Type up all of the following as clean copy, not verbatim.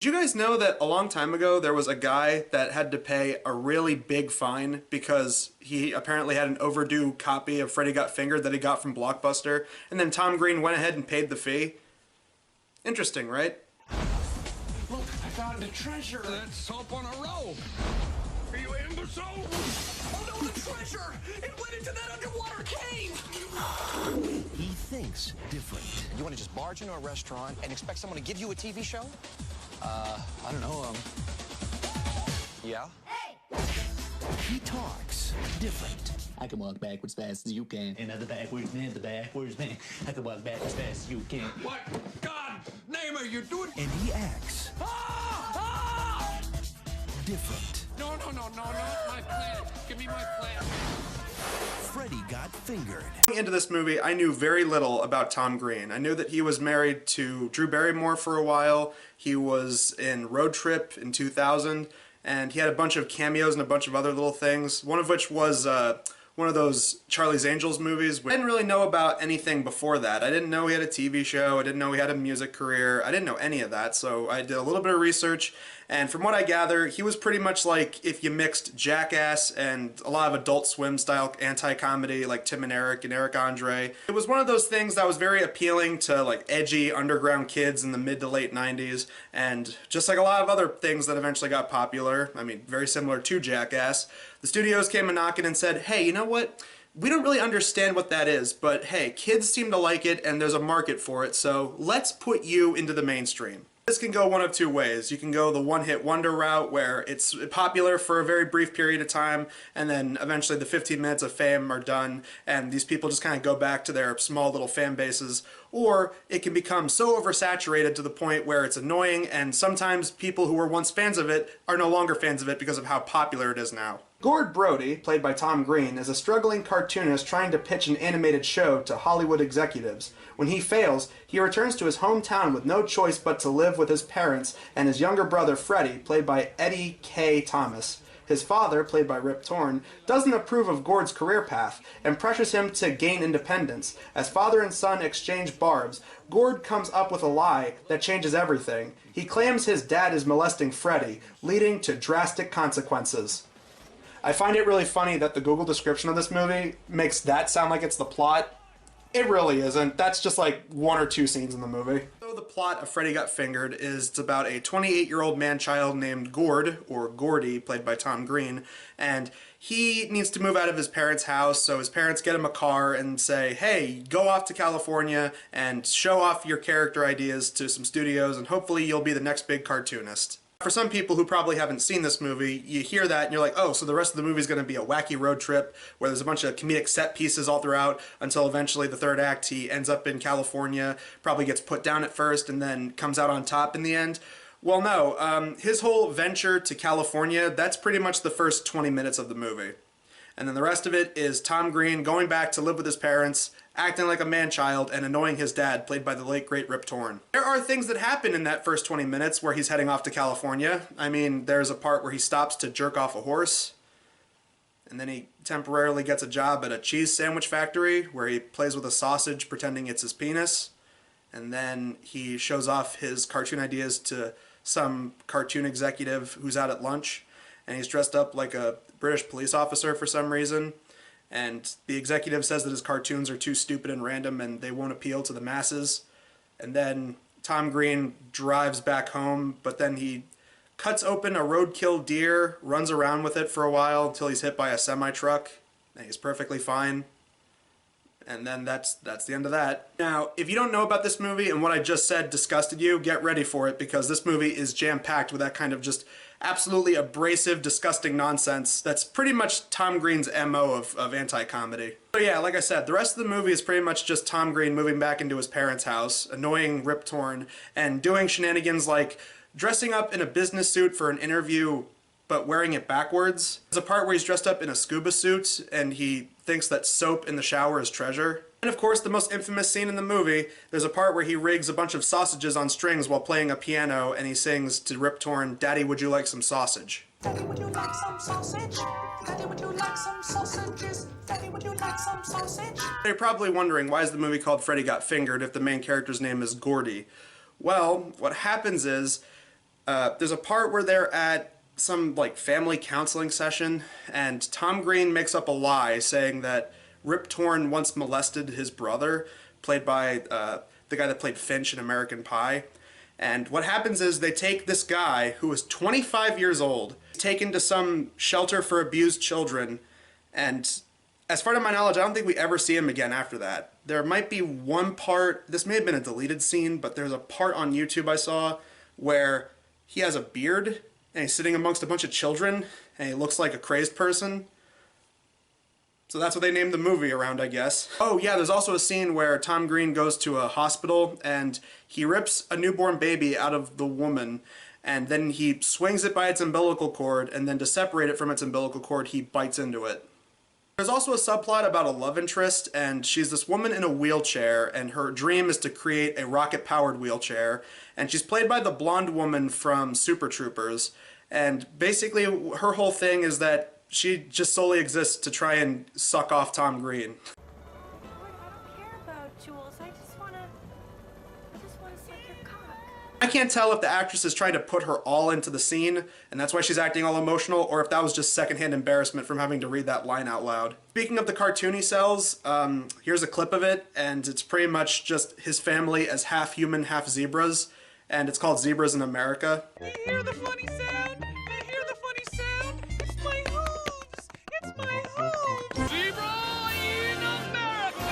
Did you guys know that a long time ago there was a guy that had to pay a really big fine because he apparently had an overdue copy of Freddy Got Fingered that he got from Blockbuster, and then Tom Green went ahead and paid the fee? Interesting, right? Look, I found a treasure. That's soap on a rope. Are you imbecile? Oh no, the treasure! It went into that underwater cave! He thinks different. You want to just barge into a restaurant and expect someone to give you a TV show? I don't know, yeah? He talks different. I can walk backwards fast as you can. Another backwards man, the backwards man. I can walk backwards fast as you can. What? God, name her, you're doing... And he acts different. No, my plant. Give me my plant. Freddy Got Fingered. Going into this movie, I knew very little about Tom Green. I knew that he was married to Drew Barrymore for a while. He was in Road Trip in 2000, and he had a bunch of cameos and a bunch of other little things, one of which was one of those Charlie's Angels movies. I didn't really know about anything before that. I didn't know he had a TV show. I didn't know he had a music career. I didn't know any of that, so I did a little bit of research, and from what I gather, he was pretty much like if you mixed Jackass and a lot of Adult Swim style anti-comedy like Tim and Eric Andre. It was one of those things that was very appealing to like edgy underground kids in the mid to late 90s, and just like a lot of other things that eventually got popular, I mean very similar to Jackass, the studios came a knocking and said, hey, you know what? We don't really understand what that is, but hey, kids seem to like it and there's a market for it, so let's put you into the mainstream. This can go one of two ways. You can go the one-hit wonder route where it's popular for a very brief period of time and then eventually the 15 minutes of fame are done and these people just kind of go back to their small little fan bases. Or it can become so oversaturated to the point where it's annoying and sometimes people who were once fans of it are no longer fans of it because of how popular it is now. Gord Brody, played by Tom Green, is a struggling cartoonist trying to pitch an animated show to Hollywood executives. When he fails, he returns to his hometown with no choice but to live with his parents and his younger brother Freddy, played by Eddie K. Thomas. His father, played by Rip Torn, doesn't approve of Gord's career path and pressures him to gain independence. As father and son exchange barbs, Gord comes up with a lie that changes everything. He claims his dad is molesting Freddy, leading to drastic consequences. I find it really funny that the Google description of this movie makes that sound like it's the plot. It really isn't. That's just like one or two scenes in the movie. So the plot of Freddy Got Fingered is it's about a 28-year-old man-child named Gord, or Gordy, played by Tom Green, and he needs to move out of his parents' house, so his parents get him a car and say, hey, go off to California and show off your character ideas to some studios and hopefully you'll be the next big cartoonist. For some people who probably haven't seen this movie, you hear that and you're like, oh, so the rest of the movie is going to be a wacky road trip where there's a bunch of comedic set pieces all throughout until eventually the third act he ends up in California, probably gets put down at first and then comes out on top in the end. Well, no, his whole venture to California, that's pretty much the first 20 minutes of the movie. And then the rest of it is Tom Green going back to live with his parents, acting like a man-child, and annoying his dad, played by the late, great Rip Torn. There are things that happen in that first 20 minutes where he's heading off to California. I mean, there's a part where he stops to jerk off a horse, and then he temporarily gets a job at a cheese sandwich factory where he plays with a sausage pretending it's his penis, and then he shows off his cartoon ideas to some cartoon executive who's out at lunch, and he's dressed up like a British police officer for some reason, and the executive says that his cartoons are too stupid and random and they won't appeal to the masses. And then Tom Green drives back home, but then he cuts open a roadkill deer, runs around with it for a while until he's hit by a semi-truck, and he's perfectly fine. And then that's the end of that. Now, if you don't know about this movie and what I just said disgusted you, get ready for it because this movie is jam-packed with that kind of just absolutely abrasive, disgusting nonsense that's pretty much Tom Green's MO of anti-comedy. So yeah, like I said, the rest of the movie is pretty much just Tom Green moving back into his parents' house, annoying Rip Torn, and doing shenanigans like dressing up in a business suit for an interview but wearing it backwards. There's a part where he's dressed up in a scuba suit and he thinks that soap in the shower is treasure. And of course, the most infamous scene in the movie, there's a part where he rigs a bunch of sausages on strings while playing a piano and he sings to Rip Torn, "Daddy, would you like some sausage?" Daddy, would you like some sausage? Daddy, would you like some sausages? Daddy, would you like some sausage? You're probably wondering, why is the movie called Freddy Got Fingered if the main character's name is Gordy? Well, what happens is, There's a part where they're at some like family counseling session, and Tom Green makes up a lie saying that Rip Torn once molested his brother, played by the guy that played Finch in American Pie. And what happens is they take this guy who was 25 years old, taken to some shelter for abused children, and as far as my knowledge, I don't think we ever see him again after that. There might be one part, this may have been a deleted scene, but there's a part on YouTube I saw where he has a beard and he's sitting amongst a bunch of children and he looks like a crazed person. So that's what they named the movie around, I guess. Oh yeah, there's also a scene where Tom Green goes to a hospital and he rips a newborn baby out of the woman, and then he swings it by its umbilical cord, and then to separate it from its umbilical cord, he bites into it. There's also a subplot about a love interest, and she's this woman in a wheelchair, and her dream is to create a rocket-powered wheelchair, and she's played by the blonde woman from Super Troopers, and basically her whole thing is that she just solely exists to try and suck off Tom Green. I don't care about Jules. I just wanna suck your cock. I can't tell if the actress is trying to put her all into the scene, and that's why she's acting all emotional, or if that was just secondhand embarrassment from having to read that line out loud. Speaking of the cartoony cells, here's a clip of it, and it's pretty much just his family as half human, half zebras, and it's called Zebras in America. You hear the funny sound? You hear the funny sound? It's my hooves! It's my hooves! Zebra in America!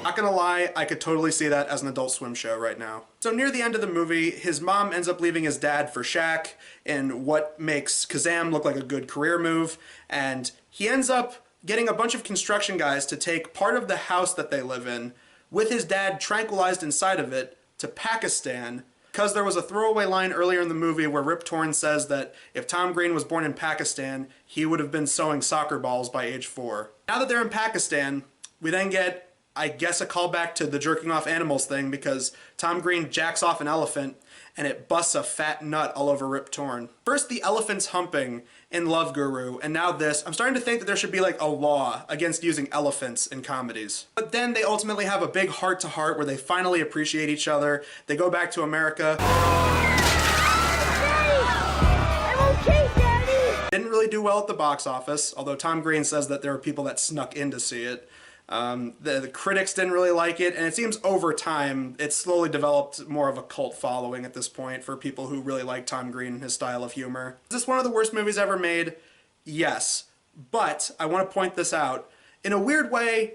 Not gonna lie, I could totally see that as an Adult Swim show right now. So near the end of the movie, his mom ends up leaving his dad for Shaq in what makes Kazam look like a good career move, and he ends up getting a bunch of construction guys to take part of the house that they live in, with his dad tranquilized inside of it, to Pakistan, because there was a throwaway line earlier in the movie where Rip Torn says that if Tom Green was born in Pakistan, he would have been sewing soccer balls by age 4. Now that they're in Pakistan, we then get, I guess, a callback to the jerking off animals thing, because Tom Green jacks off an elephant and it busts a fat nut all over Rip Torn. First the elephant's humping in Love Guru, and now this. I'm starting to think that there should be like a law against using elephants in comedies. But then they ultimately have a big heart-to-heart where they finally appreciate each other. They go back to America. I'm okay, Daddy! Didn't really do well at the box office, although Tom Green says that there were people that snuck in to see it. The critics didn't really like it, and it seems over time it's slowly developed more of a cult following at this point for people who really like Tom Green and his style of humor. Is this one of the worst movies ever made? Yes. But I want to point this out. In a weird way,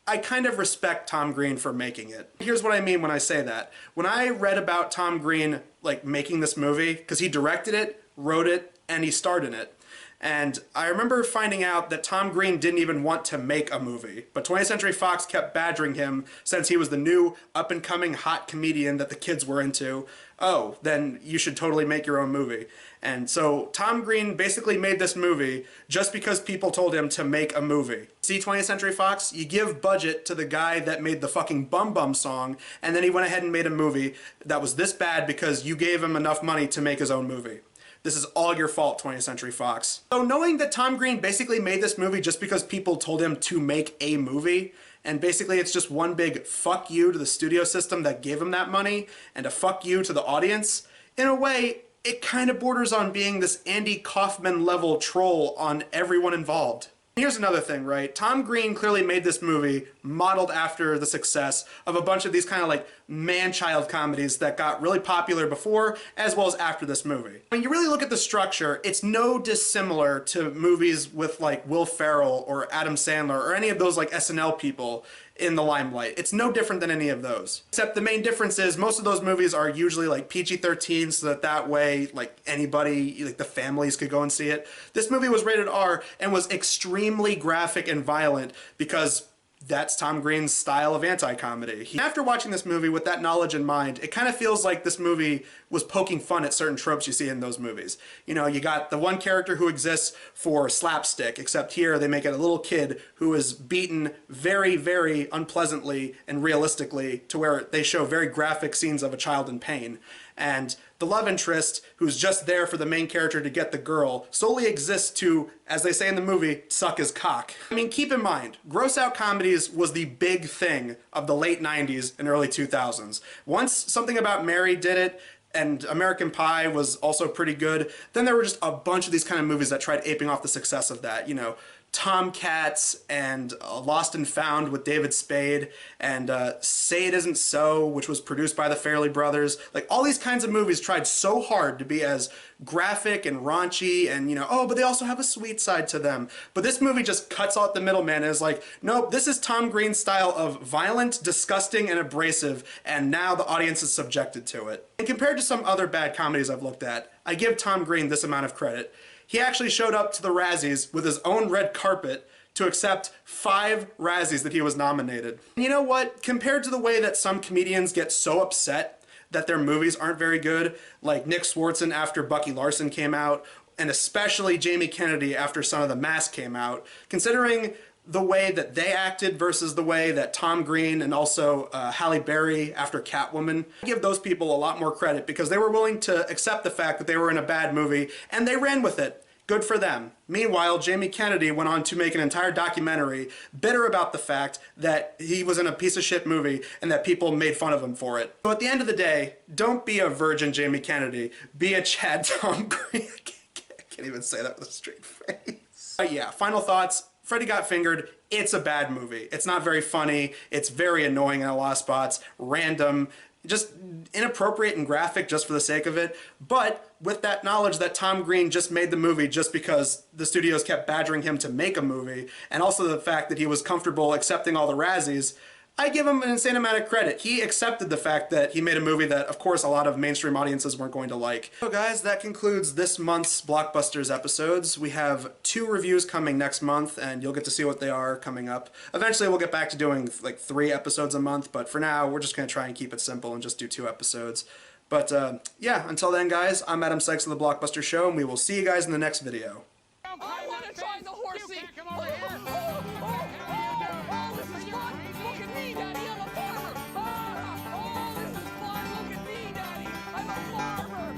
I kind of respect Tom Green for making it. Here's what I mean when I say that. When I read about Tom Green like making this movie, because he directed it, wrote it, and he starred in it. And I remember finding out that Tom Green didn't even want to make a movie, but 20th Century Fox kept badgering him since he was the new up-and-coming hot comedian that the kids were into. Oh, then you should totally make your own movie. And so Tom Green basically made this movie just because people told him to make a movie. See, 20th Century Fox, you give budget to the guy that made the fucking Bum Bum song, and then he went ahead and made a movie that was this bad because you gave him enough money to make his own movie. This is all your fault, 20th Century Fox. So knowing that Tom Green basically made this movie just because people told him to make a movie, and basically it's just one big fuck you to the studio system that gave him that money, and a fuck you to the audience, in a way, it kind of borders on being this Andy Kaufman level troll on everyone involved. Here's another thing, right? Tom Green clearly made this movie modeled after the success of a bunch of these kind of like man-child comedies that got really popular before as well as after this movie. When you really look at the structure, it's no dissimilar to movies with like Will Ferrell or Adam Sandler or any of those like SNL people in the limelight. It's no different than any of those. Except the main difference is most of those movies are usually like PG-13, so that way like anybody, like the families could go and see it. This movie was rated R and was extremely graphic and violent because that's Tom Green's style of anti-comedy. After watching this movie with that knowledge in mind, it kind of feels like this movie was poking fun at certain tropes you see in those movies. You know, you got the one character who exists for slapstick, except here they make it a little kid who is beaten very, very unpleasantly and realistically to where they show very graphic scenes of a child in pain. And the love interest, who's just there for the main character to get the girl, solely exists to, as they say in the movie, suck his cock. I mean, keep in mind, gross out comedies was the big thing of the late 90s and early 2000s. Once Something About Mary did it, and American Pie was also pretty good. Then there were just a bunch of these kind of movies that tried aping off the success of that. You know, Tomcats and Lost and Found with David Spade, and Say It Isn't So, which was produced by the Farrelly brothers. Like, all these kinds of movies tried so hard to be as graphic and raunchy and, you know, oh, but they also have a sweet side to them. But this movie just cuts out the middleman and is like, nope, this is Tom Green's style of violent, disgusting, and abrasive, and now the audience is subjected to it. And compared to some other bad comedies I've looked at, I give Tom Green this amount of credit. He actually showed up to the Razzies with his own red carpet to accept 5 Razzies that he was nominated. And you know what? Compared to the way that some comedians get so upset that their movies aren't very good, like Nick Swartzen after Bucky Larson came out, and especially Jamie Kennedy after Son of the Mask came out, considering the way that they acted versus the way that Tom Green and also Halle Berry after Catwoman, I give those people a lot more credit because they were willing to accept the fact that they were in a bad movie and they ran with it. Good for them. Meanwhile, Jamie Kennedy went on to make an entire documentary bitter about the fact that he was in a piece of shit movie and that people made fun of him for it. So at the end of the day, don't be a virgin Jamie Kennedy. Be a Chad Tom Green. I can't even say that with a straight face. But yeah, final thoughts. Freddy Got Fingered, it's a bad movie. It's not very funny. It's very annoying in a lot of spots, random, just inappropriate and graphic just for the sake of it. But with that knowledge that Tom Green just made the movie just because the studios kept badgering him to make a movie, and also the fact that he was comfortable accepting all the Razzies, I give him an insane amount of credit. He accepted the fact that he made a movie that, of course, a lot of mainstream audiences weren't going to like. So guys, that concludes this month's Blockbusters episodes. We have 2 reviews coming next month, and you'll get to see what they are coming up. Eventually, we'll get back to doing like 3 episodes a month, but for now, we're just going to try and keep it simple and just do 2 episodes. But yeah, until then, guys, I'm Adam Sykes of The Blockbuster Show, and we will see you guys in the next video. I want to try the horsey.